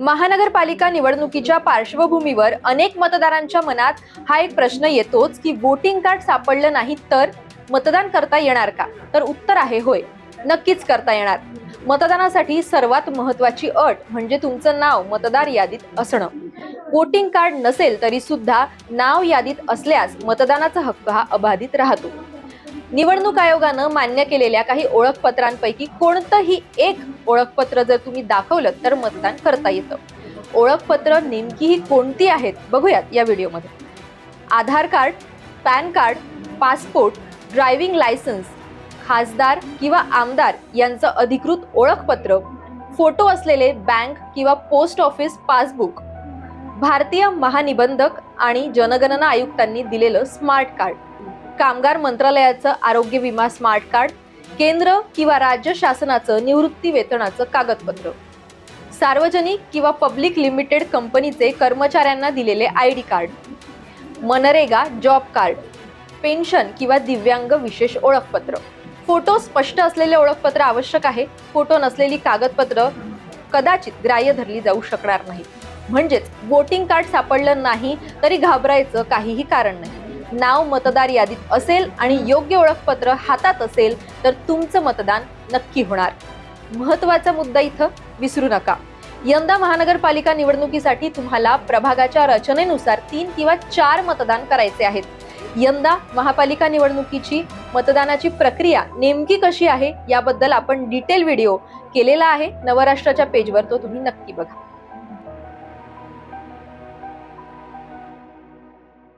महानगरपालिका निवडणुकीच्या पार्श्वभूमीवर अनेक मतदारांच्या मनात हा एक प्रश्न येतोच की वोटिंग कार्ड सापडलं नाही तर मतदान करता येणार का? तर उत्तर आहे होय, नक्कीच करता येणार. मतदानासाठी सर्वात महत्त्वाची अट म्हणजे तुमचं नाव मतदार यादीत असणं. वोटिंग कार्ड नसेल तरी सुद्धा नाव यादीत असल्यास मतदानाचा हक्क हा अबाधित राहतो. निवडणूक आयोगानं मान्य केलेल्या काही ओळखपत्रांपैकी कोणतंही एक ओळखपत्र जर तुम्ही दाखवलं तर मतदान करता येतं. ओळखपत्र नेमकी ही कोणती आहेत बघूयात या व्हिडिओमध्ये. Aadhaar card, pan card, passport, driving licence, खासदार किंवा आमदार यांचं अधिकृत ओळखपत्र, फोटो असलेले बँक किंवा पोस्ट ऑफिस पासबुक, भारतीय महानिबंधक आणि जनगणना आयुक्तांनी दिलेलं स्मार्ट कार्ड, कामगार मंत्रालयाचं आरोग्य विमा स्मार्ट कार्ड, केंद्र किंवा राज्य शासनाचं निवृत्ती वेतनाचं कागदपत्र, सार्वजनिक किंवा पब्लिक लिमिटेड कंपनीचे कर्मचाऱ्यांना दिलेले ID card, MNREGA job card, pension किंवा दिव्यांग विशेष ओळखपत्र. फोटो स्पष्ट असलेले ओळखपत्र आवश्यक आहे. फोटो नसलेली कागदपत्र कदाचित ग्राह्य धरली जाऊ शकणार नाही. म्हणजेच वोटिंग कार्ड सापडलं नाही तरी घाबरायचं काहीही कारण नाही. नाव मतदार यादीत असेल आणि योग्य ओळखपत्र हातात असेल तर तुमचं मतदान नक्की होणार. महत्त्वाचा मुद्दा इथं विसरू नका. यंदा महानगरपालिका निवडणुकीसाठी तुम्हाला प्रभागाच्या रचनेनुसार 3 किंवा 4 मतदान करायचे आहेत. यंदा महापालिका निवडणुकीची मतदानाची प्रक्रिया नेमकी कशी आहे याबद्दल आपण डिटेल व्हिडिओ केलेला आहे. नवराष्ट्राच्या पेजवर तो तुम्ही नक्की बघा.